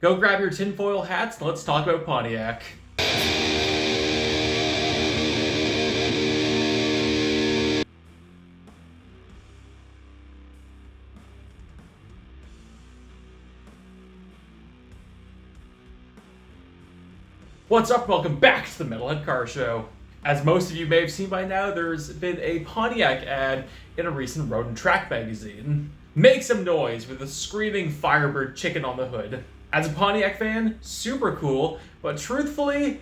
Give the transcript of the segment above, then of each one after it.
Go grab your tinfoil hats and let's talk about Pontiac. What's up? Welcome back to the Metalhead Car Show. As most of you may have seen by now, there's been a Pontiac ad in a recent Road and Track magazine. Make some noise with a screaming Firebird chicken on the hood. As a Pontiac fan, super cool, but truthfully,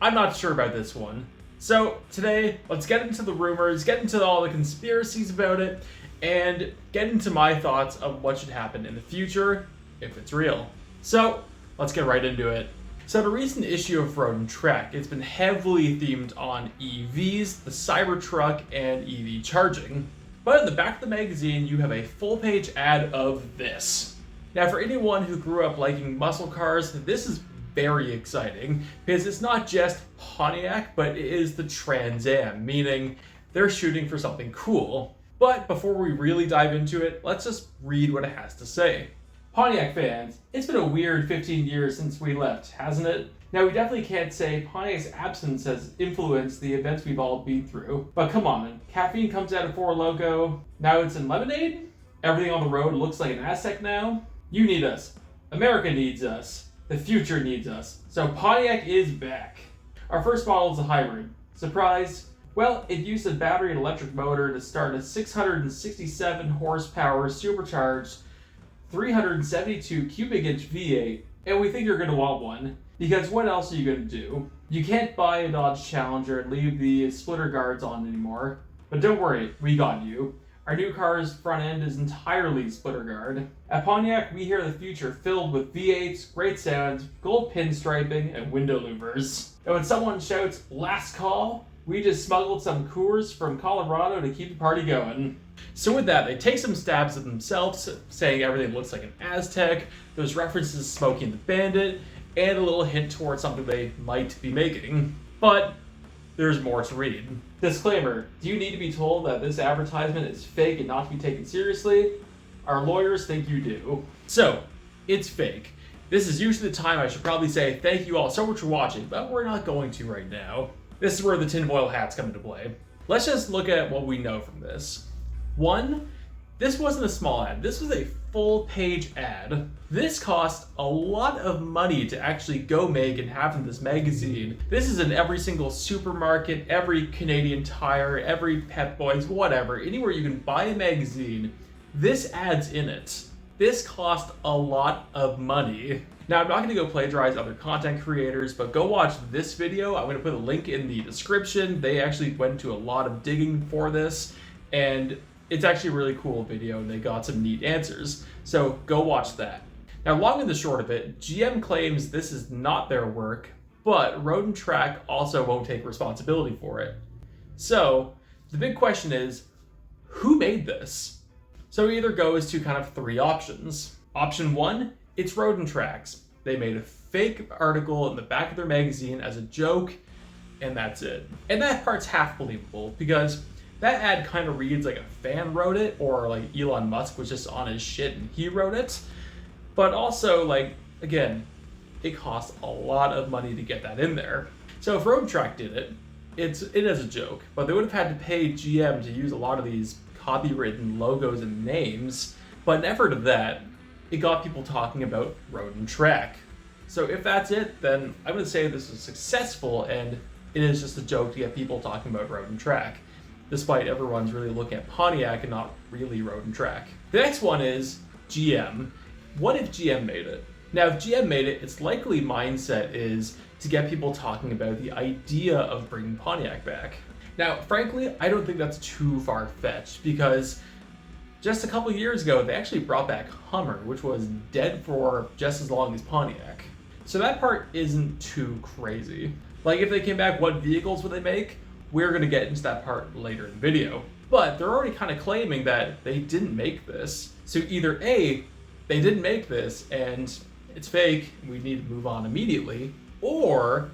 I'm not sure about this one. So today, let's get into the rumors, get into all the conspiracies about it, and get into my thoughts of what should happen in the future, if it's real. So, let's get right into it. So the recent issue of Road and Track, it's been heavily themed on EVs, the Cybertruck, and EV charging. But in the back of the magazine, you have a full-page ad of this. Now, for anyone who grew up liking muscle cars, this is very exciting, because it's not just Pontiac, but it is the Trans Am, meaning they're shooting for something cool. But before we really dive into it, let's just read what it has to say. Pontiac fans, it's been a weird 15 years since we left, hasn't it? Now, we definitely can't say Pontiac's absence has influenced the events we've all been through, but come on, caffeine comes out of Four Loko, now it's in lemonade? Everything on the road looks like an Aztec now? You need us. America needs us. The future needs us. So Pontiac is back. Our first model is a hybrid. Surprise? Well, it used a battery and electric motor to start a 667 horsepower supercharged 372 cubic inch V8, and we think you're going to want one, because what else are you going to do? You can't buy a Dodge Challenger and leave the splitter guards on anymore, but don't worry, we got you. Our new car's front end is entirely splitter guard. At Pontiac, we hear the future filled with V8s, great sounds, gold pinstriping, and window louvers. And when someone shouts, "Last call," we just smuggled some Coors from Colorado to keep the party going. So with that, they take some stabs at themselves, saying everything looks like an Aztec, there's references to Smokey and the Bandit, and a little hint towards something they might be making. But there's more to read. Disclaimer, do you need to be told that this advertisement is fake and not to be taken seriously? Our lawyers think you do. So, it's fake. This is usually the time I should probably say thank you all so much for watching, but we're not going to right now. This is where the tinfoil hats come into play. Let's just look at what we know from this. 1, this wasn't a small ad, this was a full-page ad. This cost a lot of money to actually go make and have in this magazine. This is in every single supermarket, every Canadian Tire, every Pep Boys, whatever. Anywhere you can buy a magazine, this ad's in it. This cost a lot of money. Now, I'm not going to go plagiarize other content creators, but go watch this video. I'm going to put a link in the description. They actually went to a lot of digging for this, and it's actually a really cool video, and they got some neat answers. So go watch that. Now, long and the short of it, GM claims this is not their work, but Road and Track also won't take responsibility for it. So the big question is, who made this? So it either goes to kind of 3 options. Option 1, it's Road and Track's. They made a fake article in the back of their magazine as a joke, and that's it. And that part's half believable, because that ad kind of reads like a fan wrote it, or like Elon Musk was just on his shit and he wrote it. But also, like, again, it costs a lot of money to get that in there. So if Road Track did it, it is a joke, but they would have had to pay GM to use a lot of these copywritten logos and names. But in effort of that, it got people talking about Road and Track. So if that's it, then I'm going to say this is successful, and it is just a joke to get people talking about Road and Track, despite everyone's really looking at Pontiac and not really Road and Track. The next one is GM. What if GM made it? Now, if GM made it, its likely mindset is to get people talking about the idea of bringing Pontiac back. Now, frankly, I don't think that's too far-fetched, because just a couple years ago, they actually brought back Hummer, which was dead for just as long as Pontiac. So that part isn't too crazy. Like, if they came back, what vehicles would they make? We're going to get into that part later in the video. But they're already kind of claiming that they didn't make this. So either A, they didn't make this and it's fake, we need to move on immediately, or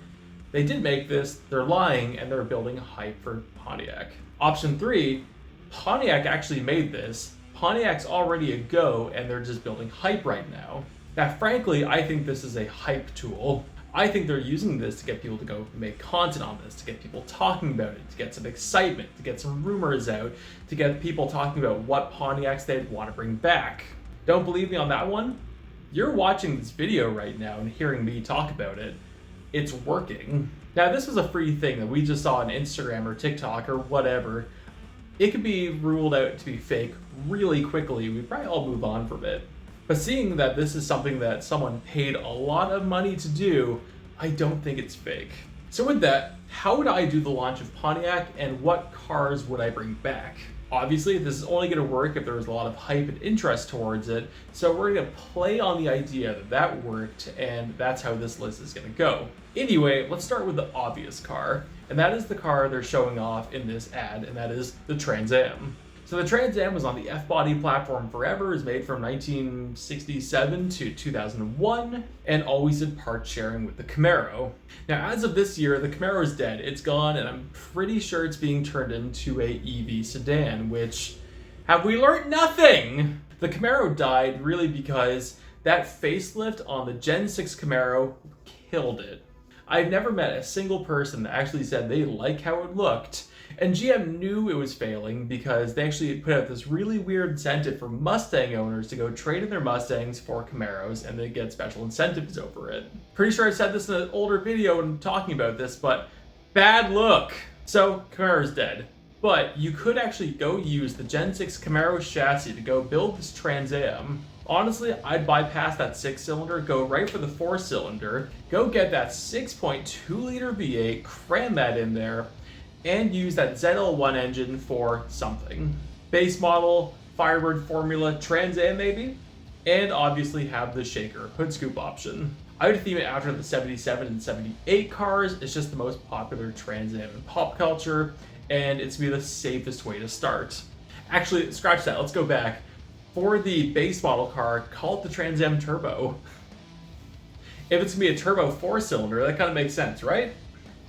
they did make this, they're lying, and they're building hype for Pontiac. Option 3, Pontiac actually made this, Pontiac's already a go, and they're just building hype right now. Now, frankly, I think this is a hype tool. I think they're using this to get people to go make content on this, to get people talking about it, to get some excitement, to get some rumors out, to get people talking about what Pontiacs they'd want to bring back. Don't believe me on that one? You're watching this video right now and hearing me talk about it. It's working. Now, this was a free thing that we just saw on Instagram or TikTok or whatever. It could be ruled out to be fake really quickly. We'd probably all move on from it. But seeing that this is something that someone paid a lot of money to do, I don't think it's fake. So with that, how would I do the launch of Pontiac and what cars would I bring back? Obviously, this is only going to work if there was a lot of hype and interest towards it, so we're going to play on the idea that that worked, and that's how this list is going to go. Anyway, let's start with the obvious car, and that is the car they're showing off in this ad, and that is the Trans Am. So the Trans Am was on the F-Body platform forever, is made from 1967 to 2001, and always did part sharing with the Camaro. Now, as of this year, the Camaro is dead. It's gone, and I'm pretty sure it's being turned into a EV sedan, which, have we learned nothing? The Camaro died really because that facelift on the Gen 6 Camaro killed it. I've never met a single person that actually said they like how it looked. And GM knew it was failing because they actually put out this really weird incentive for Mustang owners to go trade in their Mustangs for Camaros, and they get special incentives over it. Pretty sure I said this in an older video when talking about this, but bad look. So Camaro's dead. But you could actually go use the Gen 6 Camaro chassis to go build this Trans Am. Honestly, I'd bypass that 6-cylinder, go right for the 4-cylinder, go get that 6.2-liter V8, cram that in there, and use that ZL1 engine for something. Base model, Firebird formula, Trans Am maybe? And obviously have the shaker hood scoop option. I would theme it after the 77 and 78 cars. It's just the most popular Trans Am in pop culture, and it's gonna be the safest way to start. Actually, scratch that, let's go back. For the base model car, call it the Trans Am Turbo. If it's gonna be a turbo 4-cylinder, that kind of makes sense, right?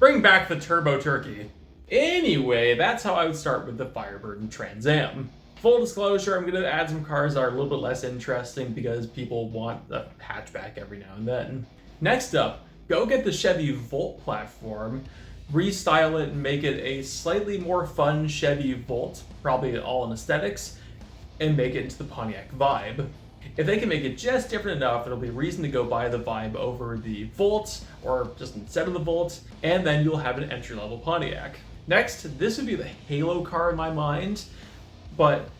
Bring back the turbo turkey. Anyway, that's how I would start with the Firebird and Trans Am. Full disclosure, I'm going to add some cars that are a little bit less interesting because people want a hatchback every now and then. Next up, go get the Chevy Volt platform, restyle it and make it a slightly more fun Chevy Volt, probably all in aesthetics, and make it into the Pontiac vibe. If they can make it just different enough, there'll be reason to go buy the Vibe over the Volt, or just instead of the Volt, and then you'll have an entry-level Pontiac. Next, this would be the Halo car in my mind, but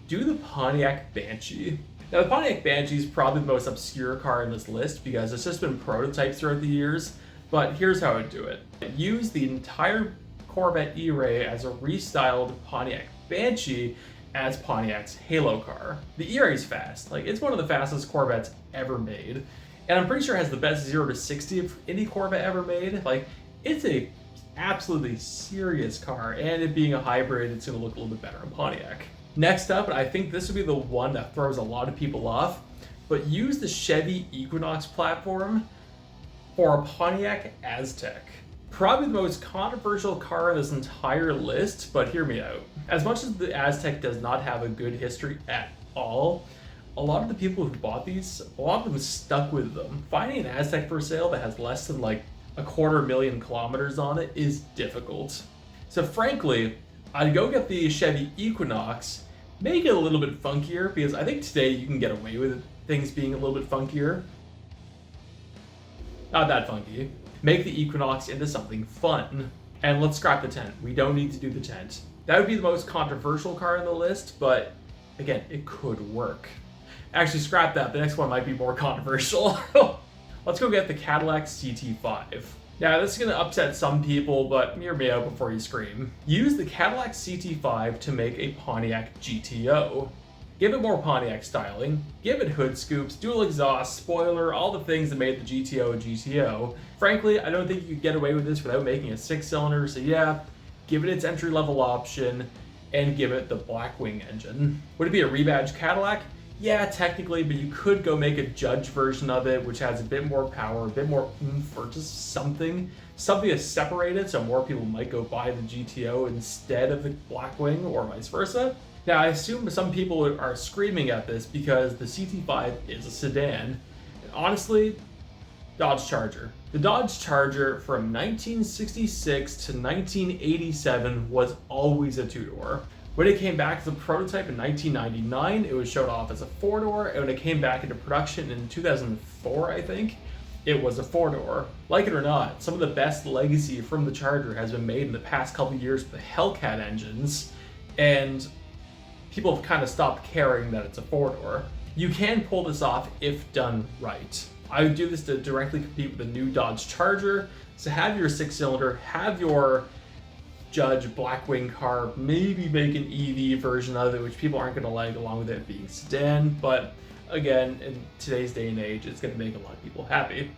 do the Pontiac Banshee. Now, the Pontiac Banshee is probably the most obscure car in this list because it's just been prototypes throughout the years, but here's how I would do it. Use the entire Corvette E-Ray as a restyled Pontiac Banshee as Pontiac's Halo car. The E-Ray is fast. Like, it's one of the fastest Corvettes ever made, and I'm pretty sure it has the best 0 to 60 of any Corvette ever made. Like, it's a absolutely serious car, and it being a hybrid, it's going to look a little bit better in Pontiac. Next up, and I think this would be the one that throws a lot of people off, but use the Chevy Equinox platform for a Pontiac Aztek. Probably the most controversial car in this entire list, but hear me out. As much as the Aztek does not have a good history at all, a lot of the people who bought these, a lot of them stuck with them. Finding an Aztek for sale that has less than like 250,000 kilometers on it is difficult. So frankly, I'd go get the Chevy Equinox, make it a little bit funkier, because I think today you can get away with things being a little bit funkier. Not that funky. Make the Equinox into something fun. And let's scrap the tent. We don't need to do the tent. That would be the most controversial car on the list, but again, it could work. Actually, scrap that. The next one might be more controversial. Let's go get the Cadillac CT5. Now, this is going to upset some people, but hear me out before you scream. Use the Cadillac CT5 to make a Pontiac GTO. Give it more Pontiac styling, give it hood scoops, dual exhaust, spoiler, all the things that made the GTO a GTO. Frankly, I don't think you could get away with this without making a 6-cylinder, so yeah, give it its entry-level option, and give it the Blackwing engine. Would it be a rebadged Cadillac? Yeah, technically, but you could go make a Judge version of it, which has a bit more power, a bit more oomph, or just something to separate it, so more people might go buy the GTO instead of the Blackwing, or vice versa. Now, I assume some people are screaming at this because the CT5 is a sedan. honestly, Dodge Charger. The Dodge Charger from 1966 to 1987 was always a two-door. When it came back as a prototype in 1999, it was showed off as a four-door, and when it came back into production in 2004, I think, it was a four-door. Like it or not, some of the best legacy from the Charger has been made in the past couple years with the Hellcat engines, and people have kind of stopped caring that it's a four-door. You can pull this off if done right. I would do this to directly compete with the new Dodge Charger. So have your six-cylinder, have your Judge Blackwing car, maybe make an EV version of it, which people aren't going to like, along with it being sedan. But again, in today's day and age, it's going to make a lot of people happy,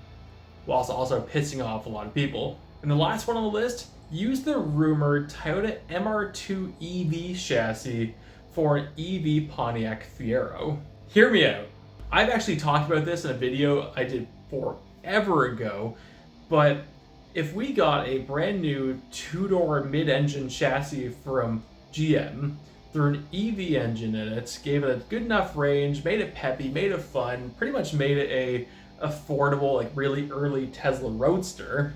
whilst also pissing off a lot of people. And the last one on the list, use the rumored Toyota MR2 EV chassis for an EV Pontiac Fiero. Hear me out. I've actually talked about this in a video I did forever ago, but if we got a brand new two-door mid-engine chassis from GM, threw an EV engine in it, gave it a good enough range, made it peppy, made it fun, pretty much made it a affordable, like really early Tesla Roadster,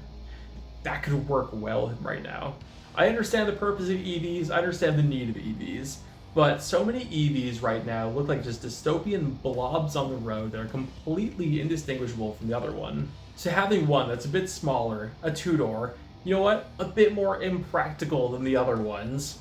that could work well right now. I understand the purpose of EVs, I understand the need of EVs, but so many EVs right now look like just dystopian blobs on the road that are completely indistinguishable from the other one. So having one that's a bit smaller, a two-door, you know what, a bit more impractical than the other ones,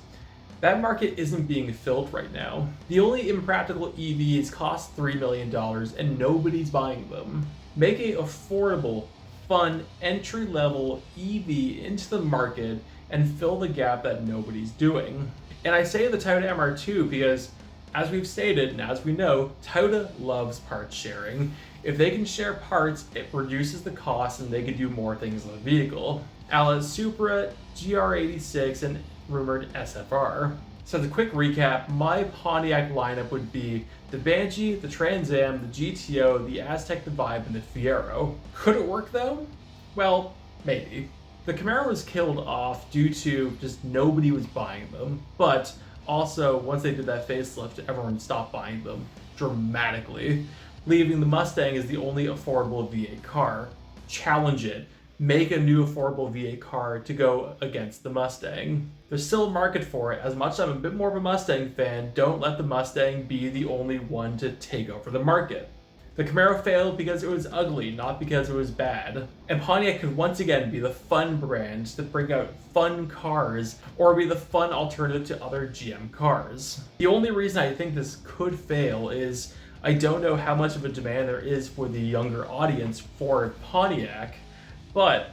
that market isn't being filled right now. The only impractical EVs cost $3 million and nobody's buying them. Make a affordable, fun, entry-level EV into the market and fill the gap that nobody's doing. And I say the Toyota MR2 because, as we've stated and as we know, Toyota loves parts sharing. If they can share parts, it reduces the cost and they can do more things on the vehicle. A la Supra, GR86, and rumored SFR. So as a quick recap, my Pontiac lineup would be the Banshee, the Trans Am, the GTO, the Aztek, the Vibe, and the Fiero. Could it work though? Well, maybe. The Camaro was killed off due to just nobody was buying them, but also once they did that facelift, everyone stopped buying them dramatically, leaving the Mustang as the only affordable V8 car. Challenge it. Make a new affordable V8 car to go against the Mustang. There's still a market for it. As much as I'm a bit more of a Mustang fan, don't let the Mustang be the only one to take over the market. The Camaro failed because it was ugly, not because it was bad. And Pontiac could once again be the fun brand to bring out fun cars, or be the fun alternative to other GM cars. The only reason I think this could fail is I don't know how much of a demand there is for the younger audience for Pontiac, but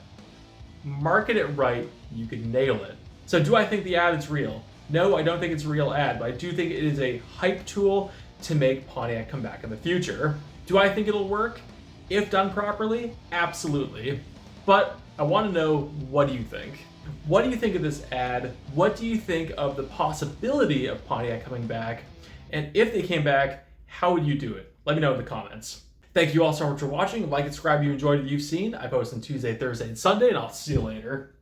market it right, you could nail it. So do I think the ad is real? No, I don't think it's a real ad, but I do think it is a hype tool to make Pontiac come back in the future. Do I think it'll work? If done properly, absolutely. But I want to know, what do you think? What do you think of this ad? What do you think of the possibility of Pontiac coming back? And if they came back, how would you do it? Let me know in the comments. Thank you all so much for watching. Like and subscribe if you enjoyed what you've seen. I post on Tuesday, Thursday, and Sunday, and I'll see you later.